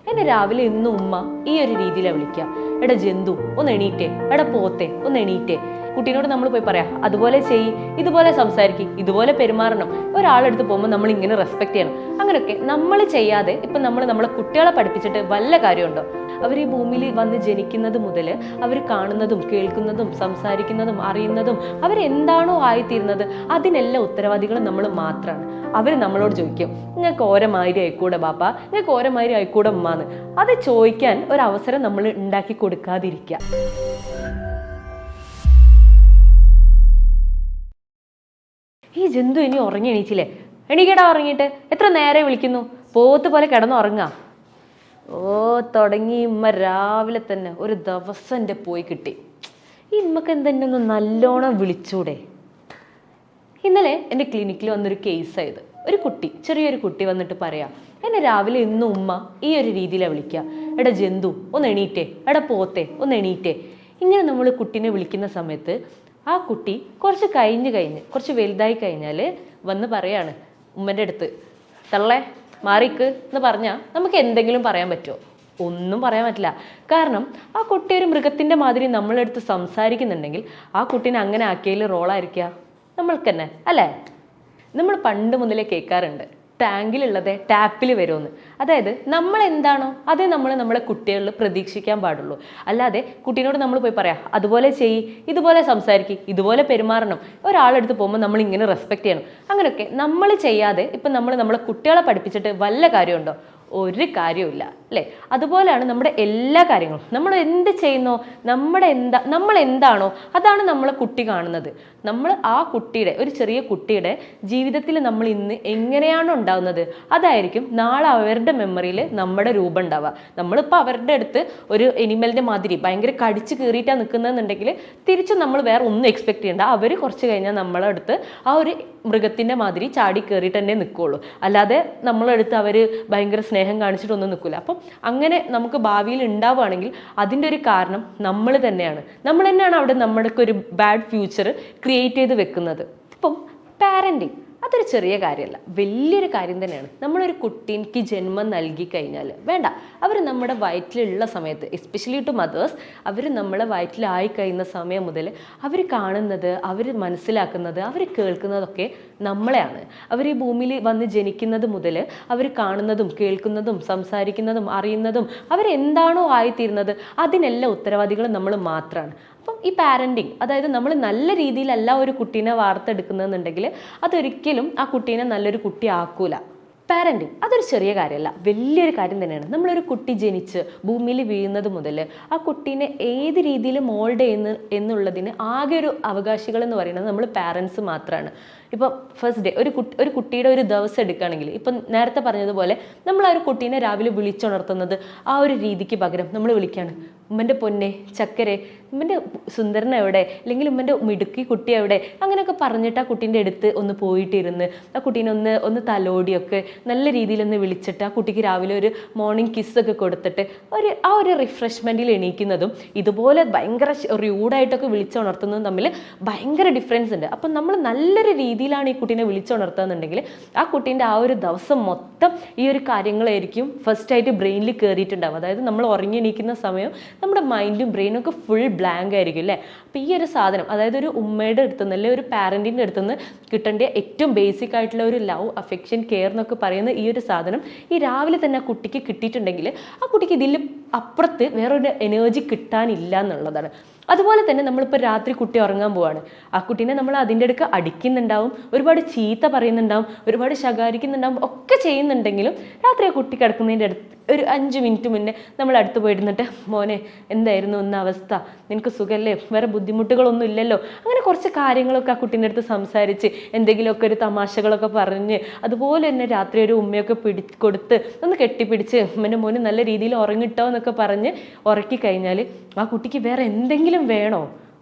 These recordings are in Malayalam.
എന്നെ രാവിലെ ഇന്നും ഉമ്മ ഈ ഒരു രീതിയിലാണ് വിളിക്കുക. എടാ ജന്തു ഒന്ന് എണീറ്റേ, എടാ പോത്തെ ഒന്ന് എണീറ്റേ. കുട്ടീനോട് നമ്മൾ പോയി പറയാം അതുപോലെ ചെയ്യ്, ഇതുപോലെ സംസാരിക്കും, ഇതുപോലെ പെരുമാറണം. ഒരാളെടുത്ത് പോകുമ്പോൾ നമ്മൾ ഇങ്ങനെ റെസ്പെക്ട് ചെയ്യണം. അങ്ങനെയൊക്കെ നമ്മൾ ചെയ്യാതെ ഇപ്പം നമ്മളെ കുട്ടികളെ പഠിപ്പിച്ചിട്ട് വല്ല കാര്യമുണ്ടോ? അവർ ഈ ഭൂമിയിൽ വന്ന് ജനിക്കുന്നത് മുതൽ അവർ കാണുന്നതും കേൾക്കുന്നതും സംസാരിക്കുന്നതും അറിയുന്നതും അവരെന്താണോ ആയിത്തീരുന്നത് അതിനെല്ലാം ഉത്തരവാദികളും നമ്മൾ മാത്രമാണ്. അവർ നമ്മളോട് ചോദിക്കും നിങ്ങൾക്ക് ഓരമാതിരി ആയിക്കൂടെ ബാപ്പ, നിങ്ങൾക്ക് ഓരമാതിരി ആയിക്കൂടെ ഉമ്മാന്ന്. അത് ചോദിക്കാൻ ഒരവസരം നമ്മൾ ഉണ്ടാക്കി കൊടുക്കാതിരിക്കുക. ഈ ജന്തു ഇനി ഉറങ്ങി എണീച്ചില്ലേ? എണീക്കടാ, ഉറങ്ങിയിട്ട് എത്ര നേരെ വിളിക്കുന്നു, പോത്ത് പോലെ കിടന്നുറങ്ങാ. തുടങ്ങി ഉമ്മ രാവിലെ തന്നെ ഒരു ദിവസം എൻ്റെ പോയി കിട്ടി. ഈ ഉമ്മക്ക് എന്തെന്നെ ഒന്ന് നല്ലോണം വിളിച്ചൂടെ? ഇന്നലെ എൻ്റെ ക്ലിനിക്കിൽ വന്നൊരു കേസായത്. ഒരു കുട്ടി, ചെറിയൊരു കുട്ടി വന്നിട്ട് പറയാം എന്നെ രാവിലെ ഇന്നും ഉമ്മ ഈ ഒരു രീതിയിലാണ് വിളിക്കുക. എടാ ജന്തു ഒന്ന് എണീറ്റേ, എടാ പോത്തെ ഒന്ന് എണീറ്റേ. ഇങ്ങനെ നമ്മൾ കുട്ടീനെ വിളിക്കുന്ന സമയത്ത് ആ കുട്ടി കുറച്ച് കുറച്ച് വലുതായി കഴിഞ്ഞാൽ വന്ന് പറയാണ് ഉമ്മൻ്റെ അടുത്ത് തള്ളേ മാറിക്ക് എന്ന് പറഞ്ഞാൽ നമുക്ക് എന്തെങ്കിലും പറയാൻ പറ്റുമോ? ഒന്നും പറയാൻ പറ്റില്ല. കാരണം ആ കുട്ടി ഒരു മൃഗത്തിൻ്റെ മാതിരി നമ്മളെടുത്ത് സംസാരിക്കുന്നുണ്ടെങ്കിൽ ആ കുട്ടീനെ അങ്ങനെ ആക്കിയതിൽ റോളായിരിക്കുക നമ്മൾക്ക് തന്നെ അല്ലേ? നമ്മൾ പണ്ട് മുതലേ കേൾക്കാറുണ്ട് ടാങ്കിലുള്ളത് ടാപ്പിൽ വരുമെന്ന്. അതായത് നമ്മൾ എന്താണോ അതേ നമ്മളെ കുട്ടികളിൽ പ്രതീക്ഷിക്കാൻ പാടുള്ളൂ. അല്ലാതെ കുട്ടീനോട് നമ്മൾ പോയി പറയാം അതുപോലെ ചെയ്യ്, ഇതുപോലെ സംസാരിക്കും, ഇതുപോലെ പെരുമാറണം. ഒരാളെടുത്ത് പോകുമ്പോൾ നമ്മൾ ഇങ്ങനെ റെസ്പെക്ട് ചെയ്യണം. അങ്ങനെയൊക്കെ നമ്മൾ ചെയ്യാതെ ഇപ്പം നമ്മളെ കുട്ടികളെ പഠിപ്പിച്ചിട്ട് വല്ല കാര്യമുണ്ടോ? ഒരു കാര്യമില്ല അല്ലേ? അതുപോലെയാണ് നമ്മുടെ എല്ലാ കാര്യങ്ങളും. നമ്മൾ എന്ത് ചെയ്യുന്നോ നമ്മൾ എന്താണോ അതാണ് നമ്മളെ കുട്ടി കാണുന്നത്. നമ്മൾ ആ കുട്ടിയുടെ ഒരു ചെറിയ കുട്ടിയുടെ ജീവിതത്തിൽ നമ്മൾ ഇന്ന് എങ്ങനെയാണോ ഉണ്ടാകുന്നത് അതായിരിക്കും നാളെ അവരുടെ മെമ്മറിയിൽ നമ്മുടെ രൂപം ഉണ്ടാവുക. നമ്മളിപ്പോൾ അവരുടെ അടുത്ത് ഒരു എനിമലിൻ്റെ മാതിരി ഭയങ്കര കടിച്ച് കീറിയിട്ടാണ് നിൽക്കുന്നതെന്നുണ്ടെങ്കിൽ തിരിച്ച് നമ്മൾ വേറെ ഒന്നും എക്സ്പെക്ട് ചെയ്യണ്ട. അവർ കുറച്ച് കഴിഞ്ഞാൽ നമ്മളെ അടുത്ത് ആ ഒരു മൃഗത്തിൻ്റെ മാതിരി ചാടി കയറിയിട്ട് തന്നെ നിൽക്കുകയുള്ളൂ. അല്ലാതെ നമ്മളെടുത്ത് അവർ ഭയങ്കര സ്നേഹം കാണിച്ചിട്ടൊന്നും നിൽക്കില്ല. അപ്പം അങ്ങനെ നമുക്ക് ഭാവിയിൽ ഉണ്ടാവുകയാണെങ്കിൽ അതിൻ്റെ ഒരു കാരണം നമ്മൾ തന്നെയാണ്. നമ്മൾ തന്നെയാണ് അവിടെ നമ്മുടെയൊക്കെ ഒരു ബാഡ് ഫ്യൂച്ചർ ക്രിയേറ്റ് ചെയ്ത് വെക്കുന്നത്. അപ്പം പാരൻറ്റിങ് അതൊരു ചെറിയ കാര്യമല്ല, വലിയൊരു കാര്യം തന്നെയാണ്. നമ്മളൊരു കുട്ടിക്ക് ജന്മം നൽകി കഴിഞ്ഞാൽ വേണ്ട, അവർ നമ്മുടെ വയറ്റിലുള്ള സമയത്ത് എസ്പെഷ്യലി ടു മദേഴ്സ്, അവർ നമ്മളെ വയറ്റിലായി കഴിയുന്ന സമയം മുതൽ അവർ കാണുന്നത്, അവർ മനസ്സിലാക്കുന്നത്, അവർ കേൾക്കുന്നതൊക്കെ നമ്മളെയാണ്. അവർ ഈ ഭൂമിയിൽ വന്ന് ജനിക്കുന്നത് മുതൽ അവർ കാണുന്നതും കേൾക്കുന്നതും സംസാരിക്കുന്നതും അറിയുന്നതും അവരെന്താണോ ആയിത്തീരുന്നത് അതിനെല്ലാം ഉത്തരവാദികളും നമ്മൾ മാത്രമാണ്. അപ്പം ഈ പാരൻറ്റിങ്, അതായത് നമ്മൾ നല്ല രീതിയിലല്ല ഒരു കുട്ടീനെ വാർത്തെടുക്കുന്നതെന്നുണ്ടെങ്കിൽ അതൊരിക്കലും ആ കുട്ടീനെ നല്ലൊരു കുട്ടി ആക്കൂല. പാരൻറ്റിങ് അതൊരു ചെറിയ കാര്യമല്ല, വലിയൊരു കാര്യം തന്നെയാണ്. നമ്മളൊരു കുട്ടി ജനിച്ച് ഭൂമിയിൽ വീഴുന്നത് മുതൽ ആ കുട്ടീനെ ഏത് രീതിയിൽ മോൾഡ് ചെയ്യുന്നു എന്നുള്ളതിന് ആകെ ഒരു അവകാശികൾ എന്ന് പറയുന്നത് നമ്മൾ പാരൻസ് മാത്രമാണ്. ഇപ്പം ഫസ്റ്റ് ഡേ ഒരു കുട്ടിയുടെ ഒരു ദിവസം എടുക്കുകയാണെങ്കിൽ ഇപ്പം നേരത്തെ പറഞ്ഞതുപോലെ നമ്മൾ ആ ഒരു കുട്ടീനെ രാവിലെ വിളിച്ചുണർത്തുന്നത് ആ ഒരു രീതിക്ക് പകരം നമ്മൾ വിളിക്കുകയാണ് ഉമ്മൻ്റെ പൊന്നെ ചക്കരെ, ഉമ്മൻ്റെ സുന്ദരൻ എവിടെ, അല്ലെങ്കിൽ ഉമ്മൻ്റെ മിടുക്കി കുട്ടി എവിടെ, അങ്ങനെയൊക്കെ പറഞ്ഞിട്ട് ആ കുട്ടീൻ്റെ അടുത്ത് ഒന്ന് പോയിട്ടിരുന്ന് ആ കുട്ടീനെ ഒന്ന് തലോടിയൊക്കെ നല്ല രീതിയിലൊന്ന് വിളിച്ചിട്ട് ആ കുട്ടിക്ക് രാവിലെ ഒരു മോർണിംഗ് കിസ്സൊക്കെ കൊടുത്തിട്ട് ആ ഒരു റിഫ്രഷ്മെൻറ്റിൽ എണീക്കുന്നതും ഇതുപോലെ ഭയങ്കര റൂഡായിട്ടൊക്കെ വിളിച്ചുണർത്തുന്നതും തമ്മിൽ ഭയങ്കര ഡിഫറൻസ് ഉണ്ട്. അപ്പം നമ്മൾ നല്ലൊരു രീതിയിലാണ് ഈ കുട്ടീനെ വിളിച്ചുണർത്തുകയെന്നുണ്ടെങ്കിൽ ആ കുട്ടീൻ്റെ ആ ഒരു ദിവസം മൊത്തം ഈ ഒരു കാര്യങ്ങളായിരിക്കും ഫസ്റ്റായിട്ട് ബ്രെയിനിൽ കയറിയിട്ടുണ്ടാവും. അതായത് നമ്മൾ ഉറങ്ങി എണീക്കുന്ന സമയം നമ്മുടെ മൈൻഡും ബ്രെയിനും ഒക്കെ ഫുൾ ബ്ലാങ്ക് ആയിരിക്കും അല്ലേ? അപ്പോൾ ഈ ഒരു സാധനം, അതായത് ഒരു ഉമ്മയുടെ അടുത്തുനിന്ന് അല്ലെങ്കിൽ ഒരു പാരൻറ്റിൻ്റെ അടുത്തുനിന്ന് കിട്ടേണ്ട ഏറ്റവും ബേസിക് ആയിട്ടുള്ള ഒരു ലവ്, അഫെക്ഷൻ, കെയർ എന്നൊക്കെ പറയുന്ന ഈ ഒരു സാധനം ഈ രാവിലെ തന്നെ ആ കുട്ടിക്ക് കിട്ടിയിട്ടുണ്ടെങ്കിൽ ആ കുട്ടിക്ക് ഇതിൽ അപ്പുറത്ത് വേറൊരു എനർജി കിട്ടാനില്ല എന്നുള്ളതാണ്. അതുപോലെ തന്നെ നമ്മളിപ്പോൾ രാത്രി കുട്ടി ഉറങ്ങാൻ പോവാണ്, ആ കുട്ടീനെ നമ്മൾ അതിൻ്റെ അടുക്ക് അടിക്കുന്നുണ്ടാവും, ഒരുപാട് ചീത്ത പറയുന്നുണ്ടാവും, ഒരുപാട് ശകാരിക്കുന്നുണ്ടാവും, ഒക്കെ ചെയ്യുന്നുണ്ടെങ്കിലും രാത്രി ആ കുട്ടി കിടക്കുന്നതിൻ്റെ അടുത്ത് ഒരു 5 മിനിറ്റ് മുന്നേ നമ്മൾ അടുത്ത് പോയിരുന്നിട്ട് മോനെ എന്തായിരുന്നു ഇന്ന അവസ്ഥ, നിനക്ക് സുഖമല്ലേ, വേറെ ബുദ്ധിമുട്ടുകളൊന്നും ഇല്ലല്ലോ, അങ്ങനെ കുറച്ച് കാര്യങ്ങളൊക്കെ ആ കുട്ടീൻ്റെ അടുത്ത് സംസാരിച്ച് എന്തെങ്കിലുമൊക്കെ ഒരു തമാശകളൊക്കെ പറഞ്ഞ് അതുപോലെ തന്നെ രാത്രി ഒരു ഉമ്മയൊക്കെ കൊടുത്ത് ഒന്ന് കെട്ടിപ്പിടിച്ച് എൻ്റെ മോന് നല്ല രീതിയിൽ ഉറങ്ങിട്ടോ എന്നൊക്കെ പറഞ്ഞ് ഉറക്കി കഴിഞ്ഞാൽ ആ കുട്ടിക്ക് വേറെ എന്തെങ്കിലും വേണോ?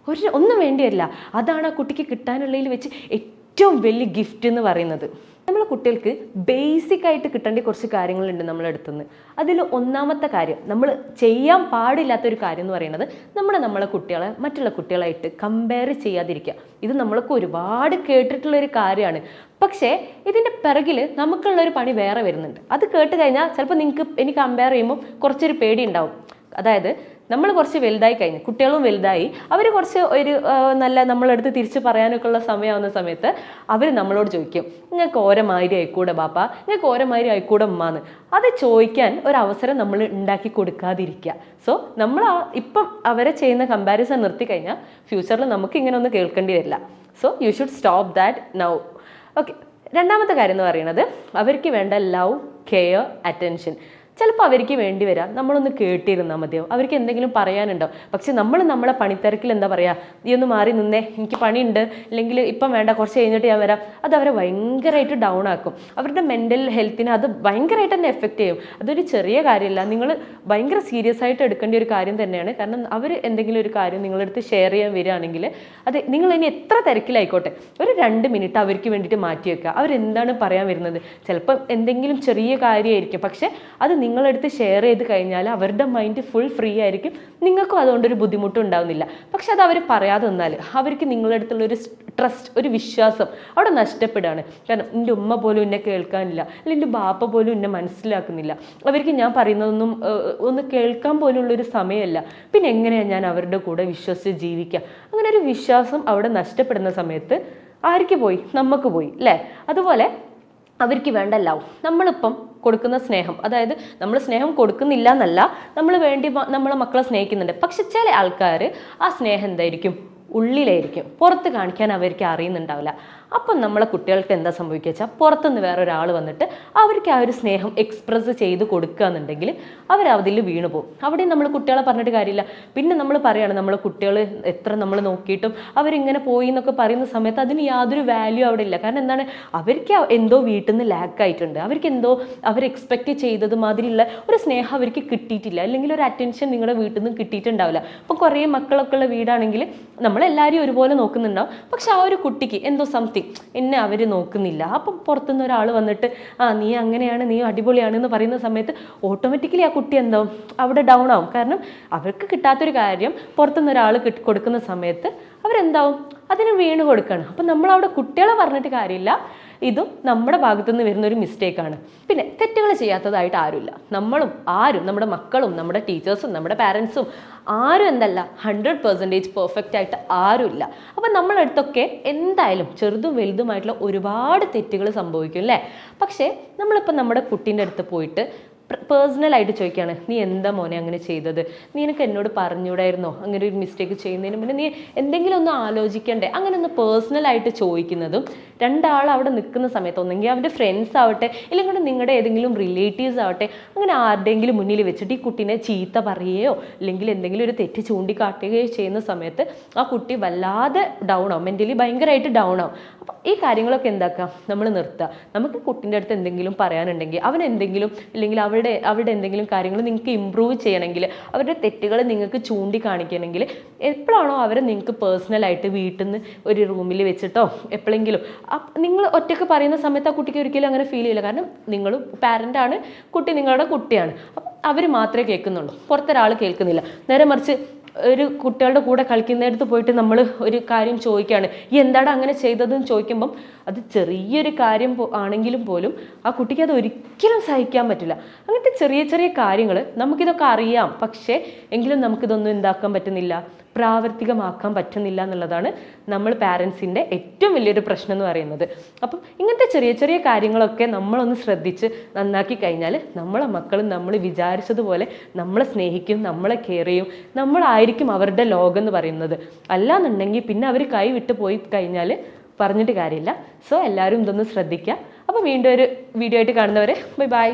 ഒന്നും വേണ്ടിയല്ല. അതാണ് ആ കുട്ടിക്ക് കിട്ടാനുള്ളതിൽ വെച്ച് ഏറ്റവും വലിയ ഗിഫ്റ്റ് എന്ന് പറയുന്നത് നമ്മളെ കുട്ടികൾക്ക് ബേസിക് ആയിട്ട് കിട്ടേണ്ട കുറച്ച് കാര്യങ്ങളുണ്ട് നമ്മളെ അടുത്തുനിന്ന്. അതിൽ ഒന്നാമത്തെ കാര്യം, നമ്മൾ ചെയ്യാൻ പാടില്ലാത്തൊരു കാര്യം എന്ന് പറയുന്നത് നമ്മളെ കുട്ടികളെ മറ്റുള്ള കുട്ടികളായിട്ട് കമ്പയർ ചെയ്യാതിരിക്കുക. ഇത് നമ്മൾക്ക് ഒരുപാട് കേട്ടിട്ടുള്ളൊരു കാര്യമാണ്. പക്ഷേ ഇതിൻ്റെ പിറകിൽ നമുക്കുള്ളൊരു പണി വേറെ വരുന്നുണ്ട്. അത് കേട്ട് കഴിഞ്ഞാൽ ചിലപ്പോൾ എനിക്ക് കമ്പയർ ചെയ്യുമ്പോൾ കുറച്ചൊരു പേടി ഉണ്ടാവും. അതായത് നമ്മൾ കുറച്ച് വലുതായി കഴിഞ്ഞു, കുട്ടികളും വലുതായി, അവർ കുറച്ച് ഒരു നല്ല നമ്മളെടുത്ത് തിരിച്ച് പറയാനൊക്കെ ഉള്ള സമയമാവുന്ന സമയത്ത് അവർ നമ്മളോട് ചോദിക്കും, നിങ്ങൾക്ക് ഓരമാതിരി ആയിക്കൂടെ ബാപ്പ, നിങ്ങൾക്ക് ഓരമാതിരി ആയിക്കൂടെ ഉമ്മാന്ന്. അത് ചോദിക്കാൻ ഒരവസരം നമ്മൾ ഉണ്ടാക്കി കൊടുക്കാതിരിക്കുക. സോ നമ്മൾ ഇപ്പം അവരെ ചെയ്യുന്ന കമ്പാരിസൺ നിർത്തി കഴിഞ്ഞാൽ ഫ്യൂച്ചറിൽ നമുക്ക് ഇങ്ങനെ ഒന്നും കേൾക്കേണ്ടി വരില്ല. So you should stop that now. Okay, രണ്ടാമത്തെ കാര്യം എന്ന് പറയുന്നത് അവർക്ക് വേണ്ട ലവ്, കെയർ, അറ്റൻഷൻ. ചിലപ്പോൾ അവർക്ക് വേണ്ടി വരാം നമ്മളൊന്ന് കേട്ടിരുന്നാൽ മതിയാവും. അവർക്ക് എന്തെങ്കിലും പറയാനുണ്ടോ, പക്ഷെ നമ്മളെ പണിത്തിരക്കിൽ എന്താ പറയുക, നീ ഒന്ന് മാറി നിന്നേ, എനിക്ക് പണിയുണ്ട്, അല്ലെങ്കിൽ ഇപ്പം വേണ്ട, കുറച്ച് കഴിഞ്ഞിട്ട് ഞാൻ വരാം. അത് അവരെ ഭയങ്കരമായിട്ട് ഡൗൺ ആക്കും. അവരുടെ മെൻ്റൽ ഹെൽത്തിനെ അത് ഭയങ്കരമായിട്ട് തന്നെ എഫക്റ്റ് ചെയ്യും. അതൊരു ചെറിയ കാര്യമല്ല, നിങ്ങൾ ഭയങ്കര സീരിയസ് ആയിട്ട് എടുക്കേണ്ട ഒരു കാര്യം തന്നെയാണ്. കാരണം അവർ എന്തെങ്കിലും ഒരു കാര്യം നിങ്ങളടുത്ത് ഷെയർ ചെയ്യാൻ വരികയാണെങ്കിൽ അത് നിങ്ങൾ ഇനി എത്ര തിരക്കിലായിക്കോട്ടെ ഒരു 2 മിനിറ്റ് അവർക്ക് വേണ്ടിയിട്ട് മാറ്റി വെക്കുക. അവരെന്താണ് പറയാൻ വരുന്നത്, ചിലപ്പോൾ എന്തെങ്കിലും ചെറിയ കാര്യമായിരിക്കും, പക്ഷെ അത് നിങ്ങളെടുത്ത് ഷെയർ ചെയ്ത് കഴിഞ്ഞാൽ അവരുടെ മൈൻഡ് ഫുൾ ഫ്രീ ആയിരിക്കും. നിങ്ങൾക്കും അതുകൊണ്ടൊരു ബുദ്ധിമുട്ടും ഉണ്ടാവുന്നില്ല. പക്ഷെ അത് അവർ പറയാതെ വന്നാൽ അവർക്ക് നിങ്ങളടുത്തുള്ളൊരു ട്രസ്റ്റ്, ഒരു വിശ്വാസം അവിടെ നഷ്ടപ്പെടുകയാണ്. കാരണം എൻ്റെ ഉമ്മ പോലും എന്നെ കേൾക്കാനില്ല, അല്ലെങ്കിൽ എൻ്റെ ബാപ്പ പോലും എന്നെ മനസ്സിലാക്കുന്നില്ല, അവർക്ക് ഞാൻ പറയുന്നതൊന്നും ഒന്ന് കേൾക്കാൻ പോലുള്ളൊരു സമയമല്ല, പിന്നെ എങ്ങനെയാണ് ഞാൻ അവരുടെ കൂടെ വിശ്വസിച്ച് ജീവിക്കുക? അങ്ങനെ ഒരു വിശ്വാസം അവിടെ നഷ്ടപ്പെടുന്ന സമയത്ത് ആർക്ക് പോയി? നമുക്ക് പോയി അല്ലേ? അതുപോലെ അവർക്ക് വേണ്ട ലവ്, നമ്മളിപ്പം കൊടുക്കുന്ന സ്നേഹം, അതായത് നമ്മൾ സ്നേഹം കൊടുക്കുന്നില്ല എന്നല്ല, നമ്മൾ നമ്മളെ മക്കളെ സ്നേഹിക്കുന്നുണ്ട്. പക്ഷെ ചില ആൾക്കാർ ആ സ്നേഹം എന്തായിരിക്കും, ഉള്ളിലായിരിക്കും, പുറത്ത് കാണിക്കാൻ അവർക്ക് അറിയുന്നുണ്ടാവില്ല. അപ്പം നമ്മളെ കുട്ടികൾക്ക് എന്താ സംഭവിക്കുക വെച്ചാൽ പുറത്തുനിന്ന് വേറെ ഒരാൾ വന്നിട്ട് അവർക്ക് ആ ഒരു സ്നേഹം എക്സ്പ്രസ് ചെയ്ത് കൊടുക്കുക എന്നുണ്ടെങ്കിൽ അവരതിൽ വീണു പോകും. അവിടെ നമ്മൾ കുട്ടികളെ പറഞ്ഞിട്ട് കാര്യമില്ല. പിന്നെ നമ്മൾ പറയുകയാണ് നമ്മളെ കുട്ടികൾ എത്ര നമ്മൾ നോക്കിയിട്ടും അവരിങ്ങനെ പോയി എന്നൊക്കെ പറയുന്ന സമയത്ത് അതിന് യാതൊരു വാല്യൂ അവിടെ ഇല്ല. കാരണം എന്താണ്, അവർക്ക് എന്തോ വീട്ടിൽ നിന്ന് ലാക്കായിട്ടുണ്ട്, അവർക്ക് എന്തോ അവർ എക്സ്പെക്റ്റ് ചെയ്തത് മാതിരിയുള്ള ഒരു സ്നേഹം അവർക്ക് കിട്ടിയിട്ടില്ല, അല്ലെങ്കിൽ ഒരു അറ്റൻഷൻ നിങ്ങളുടെ വീട്ടിൽ നിന്ന് കിട്ടിയിട്ടുണ്ടാവില്ല. അപ്പം കുറേ മക്കളൊക്കെ ഉള്ള വീടാണെങ്കിൽ നമ്മളെല്ലാവരും ഒരുപോലെ നോക്കുന്നുണ്ടാവും, പക്ഷെ ആ ഒരു കുട്ടിക്ക് എന്തോ സംതിങ് എന്നെ അവർ നോക്കുന്നില്ല. അപ്പം പുറത്തുനിന്ന് ഒരാൾ വന്നിട്ട് നീ അങ്ങനെയാണ്, നീ അടിപൊളിയാണെന്ന് പറയുന്ന സമയത്ത് ഓട്ടോമാറ്റിക്കലി ആ കുട്ടി എന്താവും, അവിടെ ഡൗൺ ആവും. കാരണം അവർക്ക് കിട്ടാത്തൊരു കാര്യം പുറത്തുനിന്ന് ഒരാൾ കൊടുക്കുന്ന സമയത്ത് അവരെന്താവും, അതിന് വീണ് കൊടുക്കുകയാണ്. അപ്പം നമ്മളവിടെ കുട്ടികളെ പറഞ്ഞിട്ട് കാര്യമില്ല, ഇതും നമ്മുടെ ഭാഗത്തുനിന്ന് വരുന്ന ഒരു മിസ്റ്റേക്കാണ്. പിന്നെ തെറ്റുകൾ ചെയ്യാത്തതായിട്ട് ആരുമില്ല. ആരും നമ്മുടെ മക്കളും നമ്മുടെ ടീച്ചേഴ്സും നമ്മുടെ പാരൻസും ആരും എന്തല്ല 100% പെർഫെക്റ്റ് ആയിട്ട് ആരുമില്ല. അപ്പം നമ്മളടുത്തൊക്കെ എന്തായാലും ചെറുതും വലുതുമായിട്ടുള്ള ഒരുപാട് തെറ്റുകൾ സംഭവിക്കും അല്ലേ? പക്ഷേ നമ്മളിപ്പോൾ നമ്മുടെ കുട്ടീൻ്റെ അടുത്ത് പോയിട്ട് പേഴ്സണലായിട്ട് ചോദിക്കുകയാണ്, നീ എന്താ മോനെ അങ്ങനെ ചെയ്തത്, നിനക്ക് എന്നോട് പറഞ്ഞൂടായിരുന്നോ അങ്ങനെ ഒരു മിസ്റ്റേക്ക് ചെയ്യുന്നതിന് മുന്നേ, നീ എന്തെങ്കിലും ഒന്ന് ആലോചിക്കണ്ടേ, അങ്ങനെ ഒന്ന് പേഴ്സണലായിട്ട് ചോദിക്കുന്നതും രണ്ടാൾ അവിടെ നിൽക്കുന്ന സമയത്ത് ഒന്നെങ്കിൽ അവൻ്റെ ഫ്രണ്ട്സ് ആവട്ടെ, ഇല്ലെങ്കിൽ നിങ്ങളുടെ ഏതെങ്കിലും റിലേറ്റീവ്സ് ആവട്ടെ, അങ്ങനെ ആരുടെയെങ്കിലും മുന്നിൽ വെച്ചിട്ട് ഈ കുട്ടീനെ ചീത്ത പറയുകയോ അല്ലെങ്കിൽ എന്തെങ്കിലും ഒരു തെറ്റ് ചൂണ്ടിക്കാട്ടുകയോ ചെയ്യുന്ന സമയത്ത് ആ കുട്ടി വല്ലാതെ ഡൗൺ ആവും, മെൻ്റലി ഭയങ്കരമായിട്ട് ഡൗൺ ആവും. അപ്പം ഈ കാര്യങ്ങളൊക്കെ എന്താക്കാം, നമ്മൾ നിർത്തുക. നമുക്ക് കുട്ടീൻ്റെ അടുത്ത് എന്തെങ്കിലും പറയാനുണ്ടെങ്കിൽ അവൻ എന്തെങ്കിലും, അല്ലെങ്കിൽ അവരുടെ എന്തെങ്കിലും കാര്യങ്ങൾ നിങ്ങൾക്ക് ഇമ്പ്രൂവ് ചെയ്യണമെങ്കിൽ, അവരുടെ തെറ്റുകൾ നിങ്ങൾക്ക് ചൂണ്ടിക്കാണിക്കണമെങ്കിൽ എപ്പോഴാണോ അവരെ നിങ്ങൾക്ക് പേഴ്സണലായിട്ട് വീട്ടിൽ നിന്ന് ഒരു റൂമിൽ വെച്ചിട്ടോ എപ്പോഴെങ്കിലും നിങ്ങൾ ഒറ്റയ്ക്ക് പറയുന്ന സമയത്ത് ആ കുട്ടിക്ക് ഒരിക്കലും അങ്ങനെ ഫീൽ ചെയ്യില്ല. കാരണം നിങ്ങൾ പാരൻ്റാണ്, കുട്ടി നിങ്ങളുടെ കുട്ടിയാണ്. അപ്പം അവർ മാത്രമേ കേൾക്കുന്നുള്ളൂ, പുറത്തൊരാൾ കേൾക്കുന്നില്ല. നേരെ മറിച്ച് ഒരു കുട്ടികളുടെ കൂടെ കളിക്കുന്നിടത്ത് പോയിട്ട് നമ്മൾ ഒരു കാര്യം ചോദിക്കുകയാണ്, ഈ എന്താണ് അങ്ങനെ ചെയ്തതെന്ന് ചോദിക്കുമ്പം അത് ചെറിയൊരു കാര്യം ആണെങ്കിലും പോലും ആ കുട്ടിക്ക് അത് ഒരിക്കലും സഹിക്കാൻ പറ്റില്ല. അങ്ങനത്തെ ചെറിയ ചെറിയ കാര്യങ്ങൾ നമുക്കിതൊക്കെ അറിയാം, പക്ഷേ എങ്കിലും നമുക്കിതൊന്നും എന്താക്കാൻ പറ്റുന്നില്ല, പ്രാവർത്തികമാക്കാൻ പറ്റുന്നില്ല എന്നുള്ളതാണ് നമ്മൾ പാരൻസിൻ്റെ ഏറ്റവും വലിയൊരു പ്രശ്നം എന്ന് പറയുന്നത്. അപ്പം ഇങ്ങനത്തെ ചെറിയ ചെറിയ കാര്യങ്ങളൊക്കെ നമ്മളൊന്ന് ശ്രദ്ധിച്ച് നന്നാക്കി കഴിഞ്ഞാൽ നമ്മളെ മക്കളും നമ്മൾ വിചാരിച്ചതുപോലെ നമ്മളെ സ്നേഹിക്കും, നമ്മളെ കെയർ ചെയ്യും, നമ്മളായിരിക്കും അവരുടെ ലോകം എന്ന് പറയുന്നത്. അല്ലാന്നുണ്ടെങ്കിൽ പിന്നെ അവർ കൈ വിട്ട് പോയി കഴിഞ്ഞാൽ പറഞ്ഞിട്ട് കാര്യമില്ല. സോ എല്ലാവരും ഇതൊന്ന് ശ്രദ്ധിക്കുക. അപ്പോൾ വീണ്ടും ഒരു വീഡിയോ ആയിട്ട് കാണുന്നവരെ ബൈ ബൈ.